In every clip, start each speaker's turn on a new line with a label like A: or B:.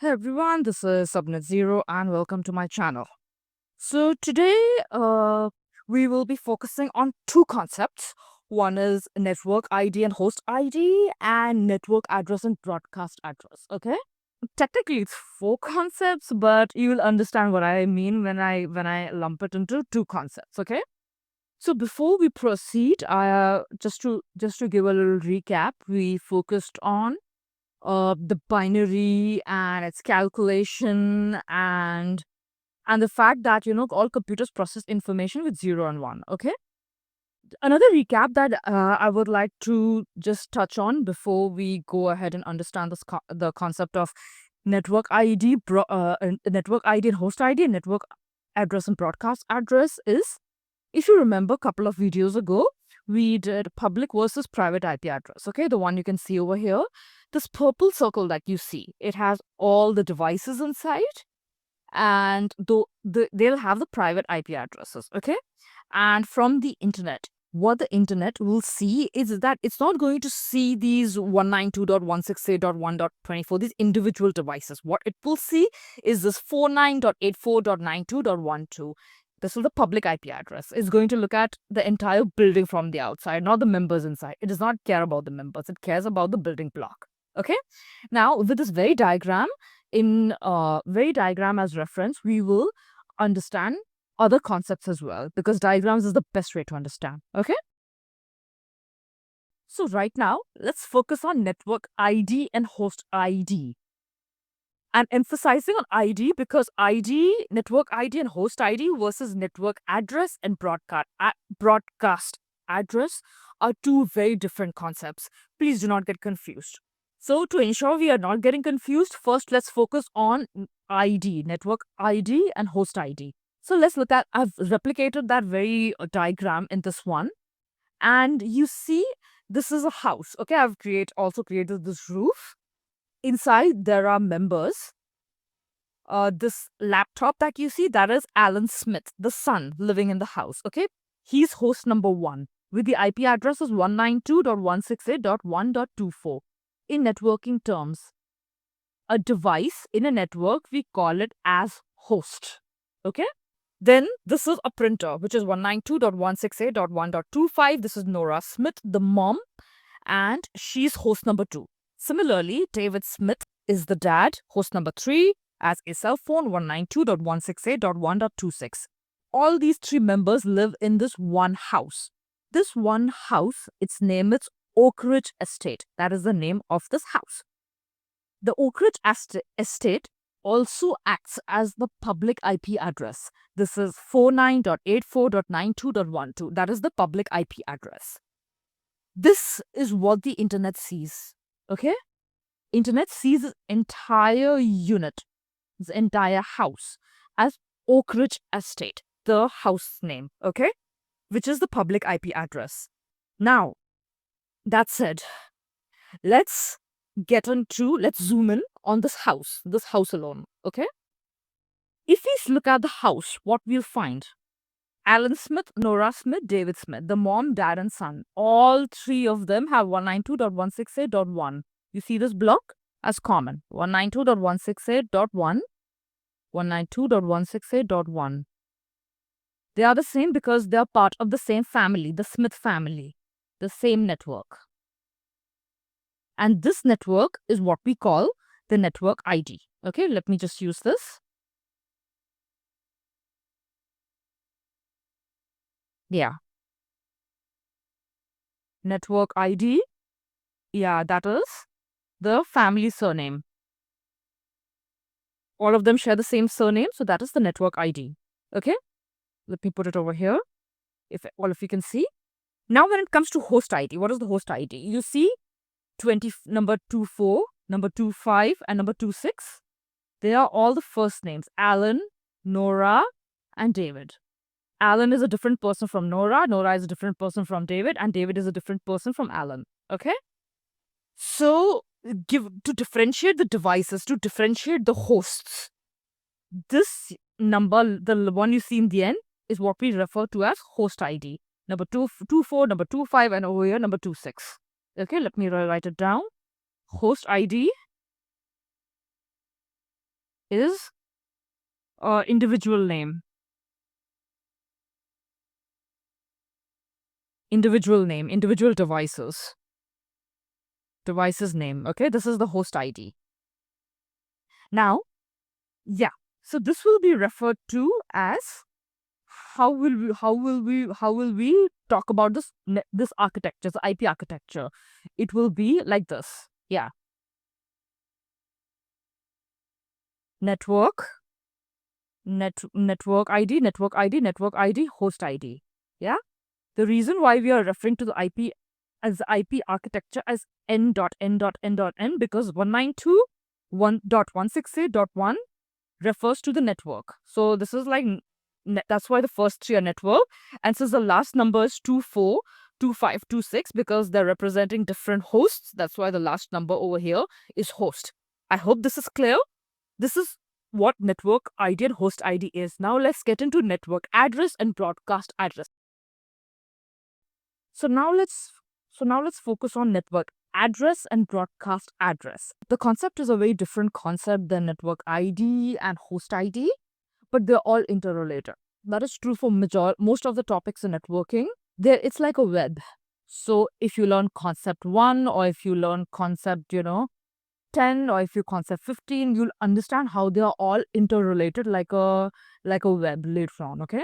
A: Hey everyone, this is Subnet Zero and welcome to my channel. So today we will be focusing on two concepts. One is network ID and host ID and network address and broadcast address. Okay? Technically it's four concepts, but you will understand what I mean when I lump it into two concepts, okay? So before we proceed, just to give a little recap, we focused on the binary and its calculation and the fact that all computers process information with 0 and 1. Okay, another recap that I would like to just touch on before we go ahead and understand the concept of network ID, network ID and host ID, and network address and broadcast address is, if you remember a couple of videos ago, we did public versus private IP address. Okay, the one you can see over here. This purple circle that you see, it has all the devices inside, and they'll have the private IP addresses. Okay, and from the internet, what the internet will see is that it's not going to see these 192.168.1.24, these individual devices. What it will see is this 49.84.92.12. This is the public IP address. It's going to look at the entire building from the outside, not the members inside. It does not care about the members. It cares about the building block. Okay. Now, with this very diagram, in very diagram as reference, we will understand other concepts as well, because diagrams is the best way to understand. Okay. So right now, let's focus on network ID and host ID. I'm emphasizing on ID because ID, network ID and host ID versus network address and broadcast address are two very different concepts. Please do not get confused. So to ensure we are not getting confused, first let's focus on ID, network ID and host ID. So let's look at, I've replicated that very diagram in this one. And you see, this is a house. Okay, I've also created this roof. Inside, there are members. This laptop that you see, that is Alan Smith, the son living in the house. Okay, he's host number 1 with the IP address is 192.168.1.24. In networking terms, a device in a network, we call it as host. Okay, then this is a printer, which is 192.168.1.25. This is Nora Smith, the mom, and she's host number 2. Similarly, David Smith is the dad, host number 3, as a cell phone, 192.168.1.26. All these 3 members live in this one house. This one house, its name is Oak Ridge Estate. That is the name of this house. The Oak Ridge Estate also acts as the public IP address. This is 49.84.92.12. That is the public IP address. This is what the internet sees. Okay? Internet sees this entire unit, this entire house, as Oak Ridge Estate, the house name, okay? Which is the public IP address. Now, that said, let's zoom in on this house alone, okay? If we look at the house, what we'll find? Alan Smith, Nora Smith, David Smith, the mom, dad, and son. All 3 of them have 192.168.1. You see this block as common. 192.168.1, 192.168.1. They are the same because they are part of the same family, the Smith family, the same network. And this network is what we call the network ID. Okay, let me just use this. Yeah. Network ID. Yeah, that is the family surname. All of them share the same surname, so that is the network ID. Okay, let me put it over here, if all of you can see. Now, when it comes to host ID, what is the host ID? You see number 24, number 25, and number 26. They are all the first names: Alan, Nora, and David. Alan is a different person from Nora, Nora is a different person from David, and David is a different person from Alan. Okay? So, to differentiate the devices, to differentiate the hosts, this number, the one you see in the end, is what we refer to as host ID. Number 24, number 25, and over here, number 26. Okay, let me write it down. Host ID is individual name. Individual devices. Devices name. Okay, this is the host ID. Now, yeah. So this will be referred to as how will we talk about this architecture, the IP architecture? It will be like this. Yeah. Network network ID, host ID. Yeah. The reason why we are referring to the IP as the IP architecture as n.n.n.n because 192.168.1 refers to the network. So this is like that's why the first three are network, and since the last number is 242526 because they're representing different hosts, that's why the last number over here is host. I hope this is clear. This is what network ID and host ID is. Now let's get into network address and broadcast address. So now let's focus on network address and broadcast address. The concept is a very different concept than network ID and host ID, but they're all interrelated. That is true for most of the topics in networking. It's like a web. So if you learn concept 1 or if you learn concept, 10 or if you concept 15, you'll understand how they are all interrelated like a web later on, okay?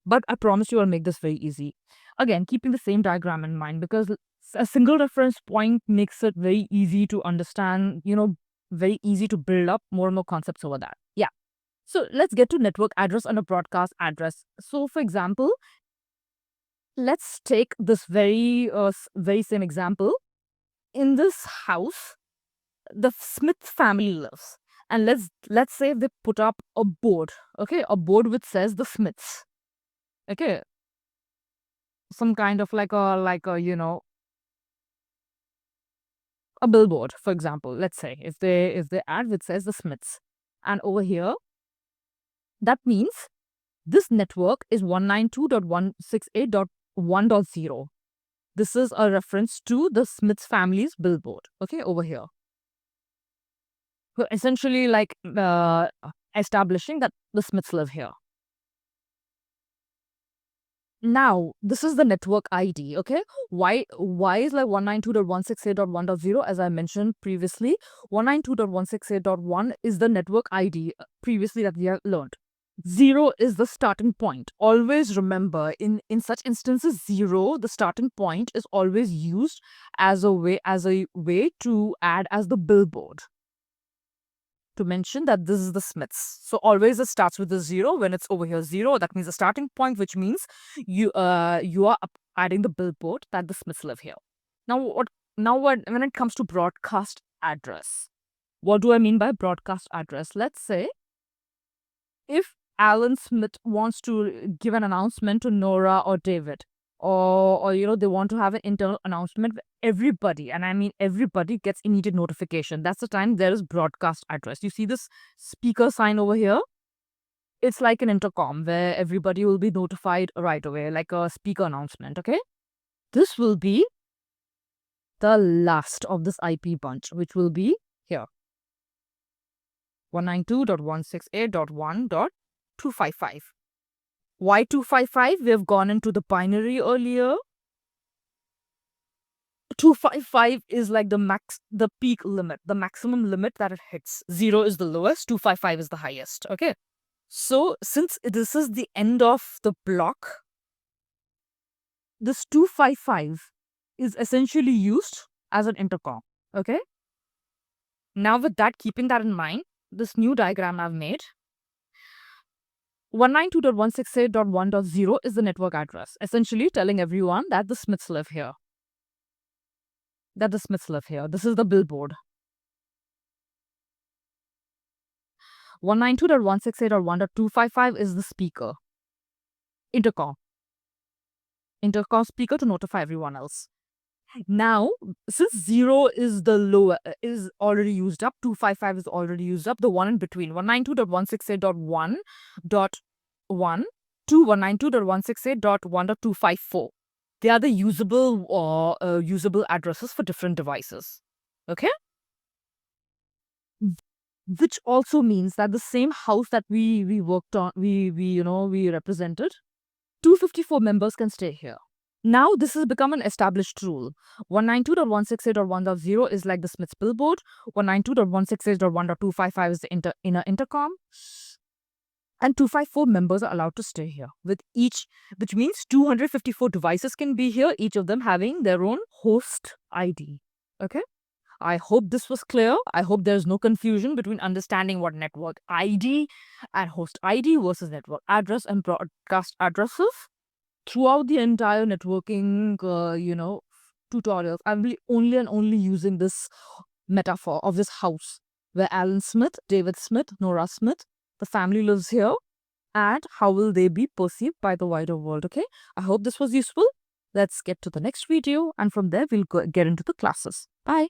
A: But I promise you I'll make this very easy. Again, keeping the same diagram in mind because a single reference point makes it very easy to understand, very easy to build up more and more concepts over that. Yeah. So let's get to network address and a broadcast address. So for example, let's take this very same example. In this house, the Smith family lives. And let's say they put up a board, okay? A board which says the Smiths. Okay, some kind of like a a billboard, for example. Let's say if they add which says the Smiths, and over here that means this network is 192.168.1.0. This is a reference to the Smiths family's billboard, okay, over here. So essentially like establishing that the Smiths live here. Now, this is the network ID, okay? Why is like 192.168.1.0? As I mentioned previously, 192.168.1 is the network ID previously that we have learned. 0 is the starting point. Always remember, in such instances, 0, the starting point, is always used as a way to add as the billboard, to mention that this is the Smiths. So always it starts with the 0. When it's over here 0, that means the starting point, which means you are adding the billboard that the Smiths live here. Now when it comes to broadcast address, what do I mean by broadcast address? Let's say if Alan Smith wants to give an announcement to Nora or David, or they want to have an internal announcement where everybody, and I mean everybody, gets immediate notification. That's the time there is broadcast address. You see this speaker sign over here? It's like an intercom where everybody will be notified right away, like a speaker announcement, okay? This will be the last of this IP bunch, which will be here. 192.168.1.255. Why 255? We have gone into the binary earlier. 255 is like the peak limit, the maximum limit that it hits. 0 is the lowest, 255 is the highest. Okay. So since this is the end of the block, this 255 is essentially used as an intercom. Okay. Now with that, keeping that in mind, this new diagram I've made, 192.168.1.0 is the network address, essentially telling everyone that the Smiths live here. This is the billboard. 192.168.1.255 is the speaker. Intercom speaker to notify everyone else. Now, since 0 is the lower, is already used up, 255 is already used up, the one in between, 192.168.1.1 to 192.168.1.254. They are the usable addresses for different devices. Okay? which also means that the same house that we worked on, we represented, 254 members can stay here. Now this has become an established rule. 192.168.1.0 is like the Smith's billboard. 192.168.1.255 is the inner intercom. And 254 members are allowed to stay here with each, which means 254 devices can be here, each of them having their own host ID. Okay? I hope this was clear. I hope there's no confusion between understanding what network ID and host ID versus network address and broadcast addresses. Throughout the entire networking, tutorials, I'm only using this metaphor of this house where Alan Smith, David Smith, Nora Smith, the family lives here, and how will they be perceived by the wider world. Okay, I hope this was useful. Let's get to the next video, and from there we'll get into the classes. Bye.